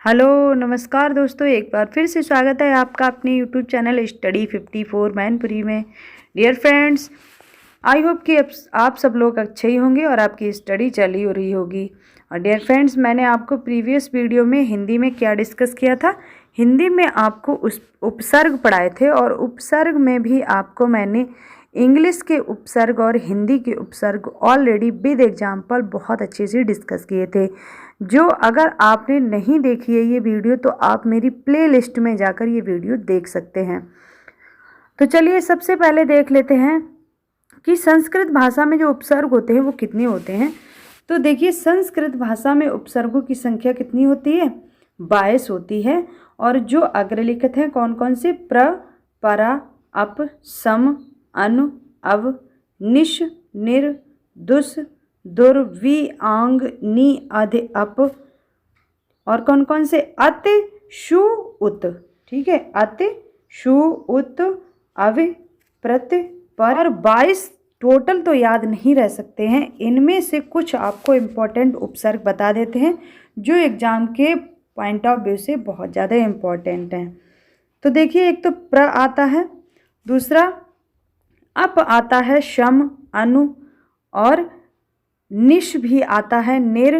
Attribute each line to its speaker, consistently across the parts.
Speaker 1: Hello नमस्कार दोस्तों, एक बार फिर से स्वागत है आपका अपने यूट्यूब चैनल स्टडी 54 मैनपुरी में। डियर फ्रेंड्स, आई होप कि आप सब लोग अच्छे ही होंगे और आपकी स्टडी चल ही हो रही होगी। और डियर फ्रेंड्स, मैंने आपको प्रीवियस वीडियो में हिंदी में क्या डिस्कस किया था। हिंदी में आपको उस उपसर्ग पढ़ाए थे और उपसर्ग में भी आपको मैंने इंग्लिश के उपसर्ग और हिंदी के उपसर्ग ऑलरेडी विद एग्जाम्पल बहुत अच्छे से डिस्कस किए थे। जो अगर आपने नहीं देखी है ये वीडियो तो आप मेरी प्लेलिस्ट में जाकर ये वीडियो देख सकते हैं। तो चलिए सबसे पहले देख लेते हैं कि संस्कृत भाषा में जो उपसर्ग होते हैं वो कितने होते हैं। तो देखिए, संस्कृत भाषा में उपसर्गों की संख्या कितनी होती है? 22 होती है। और जो अग्रलिखित हैं कौन कौन से? प्र, परा, अप, सम, अनु, अव, निश, निर, दुस, दुर, वि, आंग, नि, अध, अप। और कौन कौन से? अत, शु, उत। ठीक है, अत, शु, उत, अव, प्रत, पर। और 22 टोटल तो याद नहीं रह सकते हैं। इनमें से कुछ आपको इम्पोर्टेंट उपसर्ग बता देते हैं जो एग्जाम के पॉइंट ऑफ व्यू से बहुत ज़्यादा इम्पोर्टेंट हैं। तो देखिए, एक तो प्र आता है, दूसरा अप आता है, शम, अनु, और निश भी आता है, निर,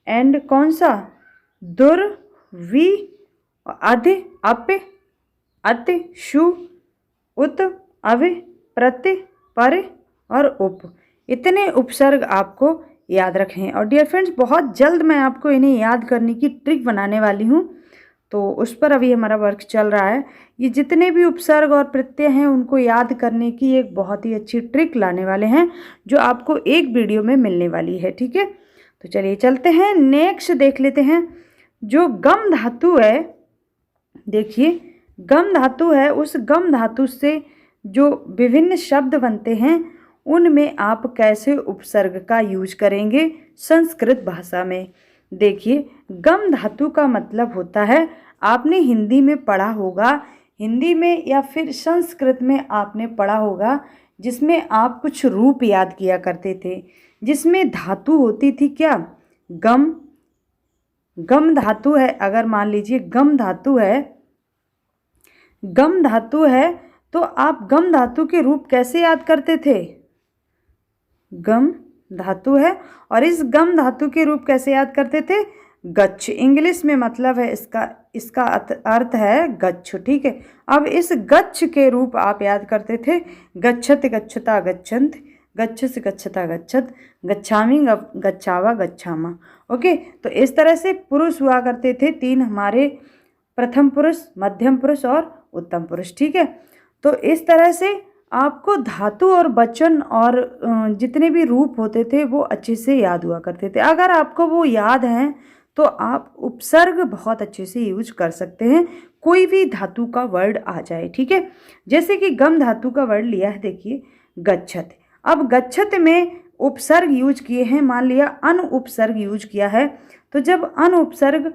Speaker 1: एंड कौन सा? दुर, वि, अध, अप, अत, शु, उत, अव, प्रत, पर और उप। इतने उपसर्ग आपको याद रखें। और डियर फ्रेंड्स, बहुत जल्द मैं आपको इन्हें याद करने की ट्रिक बनाने वाली हूँ, तो उस पर अभी हमारा वर्क चल रहा है। ये जितने भी उपसर्ग और प्रत्यय हैं उनको याद करने की एक बहुत ही अच्छी ट्रिक लाने वाले हैं जो आपको एक वीडियो में मिलने वाली है। ठीक है, तो चलिए चलते हैं, नेक्स्ट देख लेते हैं। जो गम धातु है, देखिए गम धातु है, उस गम धातु से जो विभिन्न शब्द बनते हैं उनमें आप कैसे उपसर्ग का यूज करेंगे संस्कृत भाषा में। देखिए, गम धातु का मतलब होता है, आपने हिंदी में पढ़ा होगा, हिंदी में या फिर संस्कृत में आपने पढ़ा होगा, जिसमें आप कुछ रूप याद किया करते थे, जिसमें धातु होती थी क्या? गम। गम धातु है, अगर मान लीजिए गम धातु है, गम धातु है तो आप गम धातु के रूप कैसे याद करते थे? गम धातु है और इस गम धातु के रूप कैसे याद करते थे? गच्छ। इंग्लिश में मतलब है इसका अर्थ है गच्छ। ठीक है, अब इस गच्छ के रूप आप याद करते थे, गच्छत, गच्छता, गच्छन्त, गच्छस, गच्छता, गच्छत, गच्छामि, गच्छावा, गच्छामा। ओके, तो इस तरह से पुरुष हुआ करते थे तीन हमारे, प्रथम पुरुष, मध्यम पुरुष और उत्तम पुरुष। ठीक है, तो इस तरह से आपको धातु और वचन और जितने भी रूप होते थे वो अच्छे से याद हुआ करते थे। अगर आपको वो याद हैं तो आप उपसर्ग बहुत अच्छे से यूज कर सकते हैं, कोई भी धातु का वर्ड आ जाए। ठीक है, जैसे कि गम धातु का वर्ड लिया है, देखिए गच्छत। अब गच्छत में उपसर्ग यूज किए हैं, मान लिया अन उपसर्ग यूज किया है, तो जब अन उपसर्ग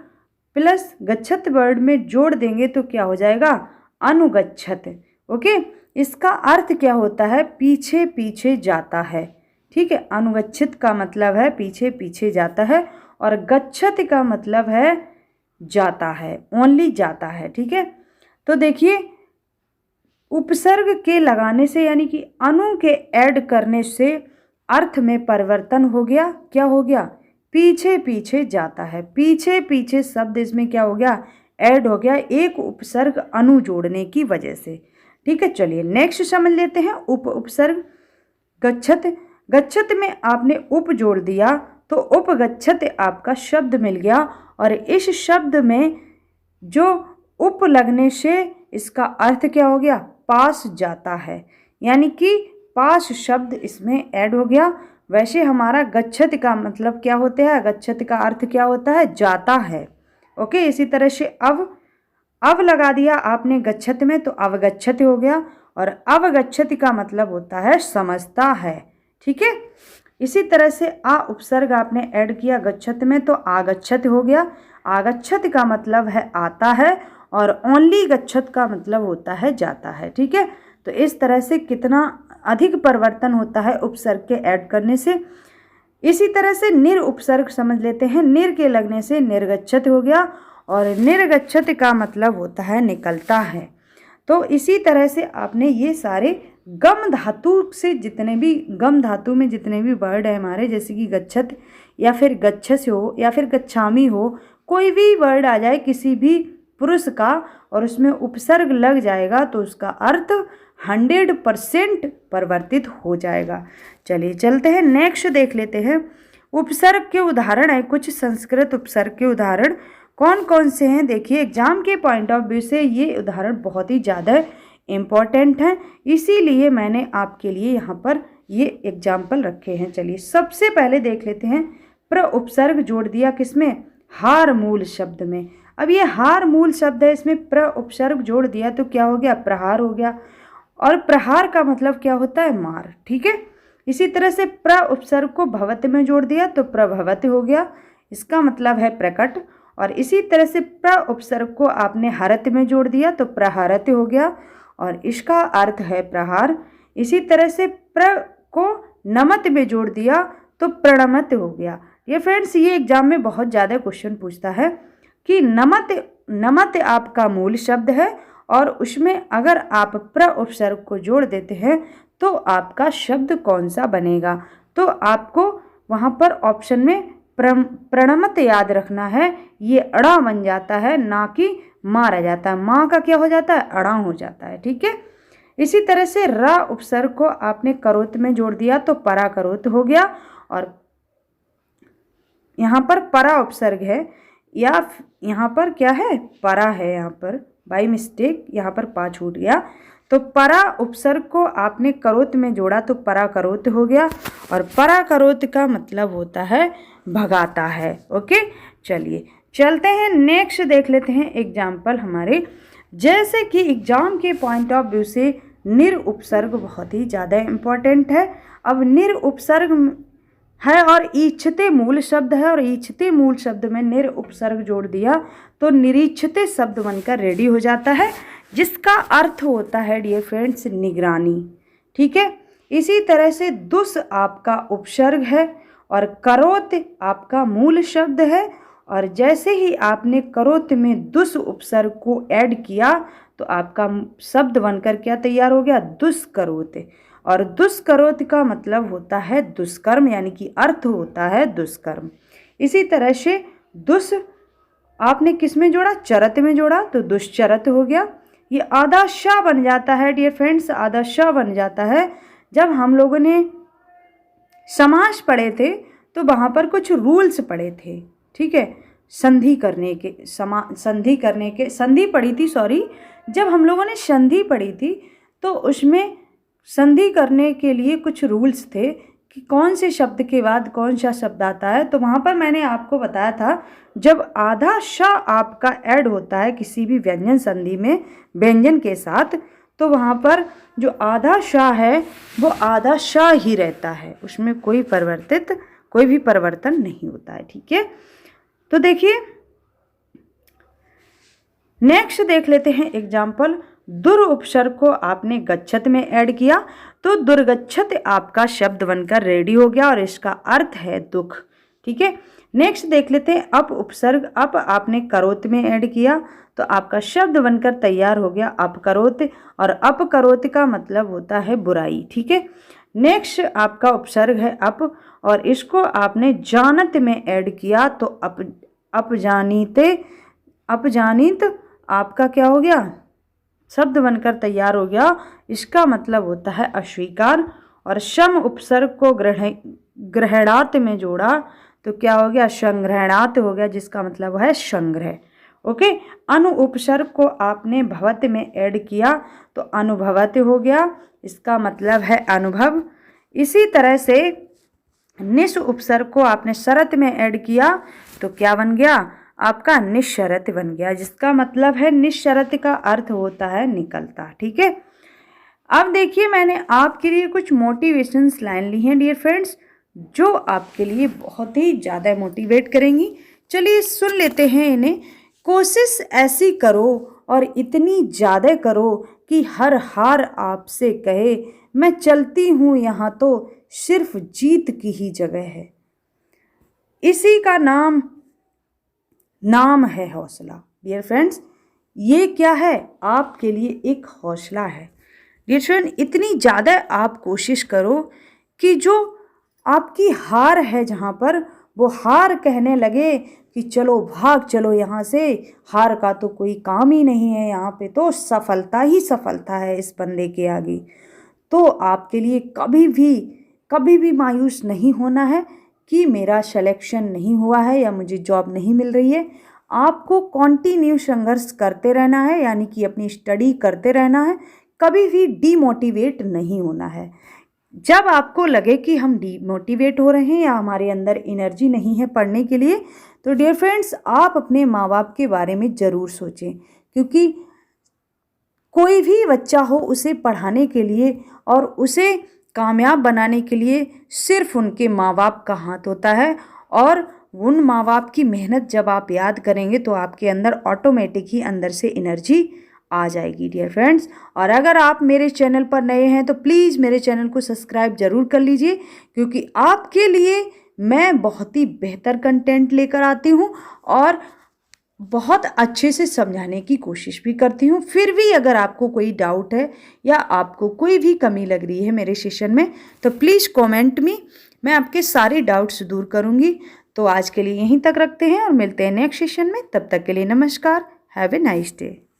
Speaker 1: प्लस गच्छत वर्ड में जोड़ देंगे तो क्या हो जाएगा? अनुगच्छत। ओके, इसका अर्थ क्या होता है? पीछे पीछे जाता है। ठीक है, अनुगच्छित का मतलब है पीछे पीछे जाता है और गच्छत का मतलब है जाता है, ओनली जाता है। ठीक है, तो देखिए उपसर्ग के लगाने से यानी कि अनु के ऐड करने से अर्थ में परिवर्तन हो गया। क्या हो गया? पीछे पीछे जाता है। पीछे पीछे शब्द इसमें क्या हो गया? ऐड हो गया, एक उपसर्ग अनु जोड़ने की वजह से। ठीक है, चलिए नेक्स्ट समझ लेते हैं। उपसर्ग गच्छत। गच्छत में आपने उप जोड़ दिया तो उपगच्छत आपका शब्द मिल गया और इस शब्द में जो उप लगने से इसका अर्थ क्या हो गया? पास जाता है, यानी कि पास शब्द इसमें ऐड हो गया। वैसे हमारा गच्छत का मतलब क्या होता है? गच्छत का अर्थ क्या होता है? जाता है। ओके, इसी तरह से अव लगा दिया आपने गच्छत में तो अवगच्छत हो गया और अवगच्छत का मतलब होता है समझता है। ठीक है, इसी तरह से आ उपसर्ग आपने ऐड किया गच्छत में तो आगच्छत हो गया। आगच्छत का मतलब है आता है और ओनली गच्छत का मतलब होता है जाता है। ठीक है, तो इस तरह से कितना अधिक परिवर्तन होता है उपसर्ग के ऐड करने से। इसी तरह से निर उपसर्ग समझ लेते हैं। निर के लगने से निर्गच्छत हो गया और निर्गच्छति का मतलब होता है निकलता है। तो इसी तरह से आपने ये सारे गम धातु से जितने भी गम धातु में जितने भी वर्ड है हमारे, जैसे कि गच्छत या फिर गच्छस हो या फिर गच्छामी हो, कोई भी वर्ड आ जाए किसी भी पुरुष का और उसमें उपसर्ग लग जाएगा तो उसका अर्थ 100% परिवर्तित हो जाएगा। चलिए चलते हैं, नेक्स्ट देख लेते हैं। उपसर्ग के उदाहरण है, कुछ संस्कृत उपसर्ग के उदाहरण कौन कौन से हैं। देखिए एग्जाम के पॉइंट ऑफ व्यू से ये उदाहरण बहुत ही ज़्यादा इम्पॉर्टेंट हैं, इसीलिए मैंने आपके लिए यहाँ पर ये एग्जाम्पल रखे हैं। चलिए सबसे पहले देख लेते हैं, प्र उपसर्ग जोड़ दिया किसमें, हार मूल शब्द में। अब ये हार मूल शब्द है, इसमें प्र उपसर्ग जोड़ दिया तो क्या हो गया, प्रहार हो गया। और प्रहार का मतलब क्या होता है, मार, ठीक है। इसी तरह से प्र उपसर्ग को भवत में जोड़ दिया तो प्रभवत हो गया, इसका मतलब है प्रकट। और इसी तरह से प्र उपसर्ग को आपने हरत में जोड़ दिया तो प्रहारत हो गया और इसका अर्थ है प्रहार। इसी तरह से प्र को नमत में जोड़ दिया तो प्रणमत हो गया। ये फ्रेंड्स ये एग्जाम में बहुत ज़्यादा क्वेश्चन पूछता है कि नमत आपका मूल शब्द है और उसमें अगर आप प्र उपसर्ग को जोड़ देते हैं तो आपका शब्द कौन सा बनेगा। तो आपको वहाँ पर ऑप्शन में प्रणमत याद रखना है, ये अड़ा बन जाता है ना कि माँ रह जाता है, माँ का क्या हो जाता है, अड़ा हो जाता है, ठीक है। इसी तरह से रा उपसर्ग को आपने करोत में जोड़ दिया तो परा करोत हो गया और यहाँ पर परा उपसर्ग है या यहाँ पर क्या है, परा है, यहाँ पर बाई मिस्टेक यहाँ पर पा छूट गया। तो परा उपसर्ग को आपने करोत में जोड़ा तो परा करोत हो गया और परा करोत का मतलब होता है भगाता है। ओके चलिए चलते हैं, नेक्स्ट देख लेते हैं एग्जाम्पल हमारे। जैसे कि एग्जाम के पॉइंट ऑफ व्यू से निर उपसर्ग बहुत ही ज़्यादा इम्पोर्टेंट है। अब निर उपसर्ग है और ईच्छते मूल शब्द है और ईच्छते मूल शब्द में निर उपसर्ग जोड़ दिया तो निरीक्षते शब्द बनकर रेडी हो जाता है, जिसका अर्थ होता है डियर फ्रेंड्स निगरानी, ठीक है। इसी तरह से दुस आपका उपसर्ग है और करोत आपका मूल शब्द है और जैसे ही आपने करोत में दुस उपसर्ग को ऐड किया तो आपका शब्द बनकर क्या तैयार हो गया, दुष्करोत। और दुष्करोत का मतलब होता है दुष्कर्म, यानी कि अर्थ होता है दुष्कर्म। इसी तरह से दुस आपने किस में जोड़ा, चरत में जोड़ा तो दुष्चरत हो गया। ये आधा श बन जाता है डियर फ्रेंड्स, आधा श बन जाता है। जब हम लोगों ने समास पढ़े थे तो वहाँ पर कुछ रूल्स पढ़े थे, ठीक है, संधि करने के संधि पढ़ी थी, सॉरी, जब हम लोगों ने संधि पढ़ी थी तो उसमें संधि करने के लिए कुछ रूल्स थे कि कौन से शब्द के बाद कौन सा शब्द आता है। तो वहाँ पर मैंने आपको बताया था जब आधा श आपका ऐड होता है किसी भी व्यंजन संधि में व्यंजन के साथ तो वहाँ पर जो आधा श है वो आधा श ही रहता है, उसमें कोई भी परिवर्तन नहीं होता है, ठीक है। तो देखिए नेक्स्ट देख लेते हैं एग्जाम्पल। दुर उपसर्ग को आपने गच्छत में ऐड किया तो दुर्गच्छत आपका शब्द बनकर रेडी हो गया और इसका अर्थ है दुख, ठीक है। नेक्स्ट देख लेते हैं अप उपसर्ग, अप आपने करोत में ऐड किया तो आपका शब्द बनकर तैयार हो गया अपकरोत और अपकरोत का मतलब होता है बुराई, ठीक है। नेक्स्ट आपका उपसर्ग है अप और इसको आपने जानत में ऐड किया तो अपजानित आपका क्या हो गया, शब्द बनकर तैयार हो गया, इसका मतलब होता है अस्वीकार। और शम उपसर्ग को ग्रहणात में जोड़ा तो क्या हो गया, संग्रहणात हो गया, जिसका मतलब है संग्रह। ओके, अनु उपसर्ग को आपने भवत में ऐड किया तो अनुभवत हो गया, इसका मतलब है अनुभव। इसी तरह से निश उपसर्ग को आपने शरत में ऐड किया तो क्या बन गया, आपका निशरत बन गया, जिसका मतलब है निशरत का अर्थ होता है निकलता, ठीक है। अब देखिए मैंने आपके लिए कुछ मोटिवेशन लाइन ली हैं डियर फ्रेंड्स जो आपके लिए बहुत ही ज़्यादा मोटिवेट करेंगी। चलिए सुन लेते हैं इन्हें। कोशिश ऐसी करो और इतनी ज़्यादा करो कि हर हार आपसे कहे मैं चलती हूँ यहाँ तो सिर्फ जीत की ही जगह है। इसी का नाम नाम है हौसला। डियर फ्रेंड्स, ये क्या है? आपके लिए एक हौसला है। डियर फ्रेंड, इतनी ज़्यादा आप कोशिश करो कि जो आपकी हार है जहाँ पर, वो हार कहने लगे कि चलो भाग चलो यहाँ से, हार का तो कोई काम ही नहीं है, यहाँ पे तो सफलता ही सफलता है इस बंदे के आगे। तो आपके लिए कभी भी मायूस नहीं होना है कि मेरा सिलेक्शन नहीं हुआ है या मुझे जॉब नहीं मिल रही है। आपको कंटिन्यू संघर्ष करते रहना है, यानी कि अपनी स्टडी करते रहना है, कभी भी डीमोटिवेट नहीं होना है। जब आपको लगे कि हम डीमोटिवेट हो रहे हैं या हमारे अंदर एनर्जी नहीं है पढ़ने के लिए, तो डियर फ्रेंड्स, आप अपने माँ बाप के बारे में ज़रूर सोचें, क्योंकि कोई भी बच्चा हो, उसे पढ़ाने के लिए और उसे कामयाब बनाने के लिए सिर्फ उनके माँ बाप का हाथ होता है। और उन माँ बाप की मेहनत जब आप याद करेंगे तो आपके अंदर ऑटोमेटिक ही अंदर से एनर्जी आ जाएगी डियर फ्रेंड्स। और अगर आप मेरे चैनल पर नए हैं तो प्लीज़ मेरे चैनल को सब्सक्राइब ज़रूर कर लीजिए, क्योंकि आपके लिए मैं बहुत ही बेहतर कंटेंट लेकर आती हूँ और बहुत अच्छे से समझाने की कोशिश भी करती हूँ। फिर भी अगर आपको कोई डाउट है या आपको कोई भी कमी लग रही है मेरे सेशन में, तो प्लीज़ कमेंट में, मैं आपके सारे डाउट्स दूर करूँगी। तो आज के लिए यहीं तक रखते हैं और मिलते हैं नेक्स्ट सेशन में। तब तक के लिए नमस्कार। Have a nice day.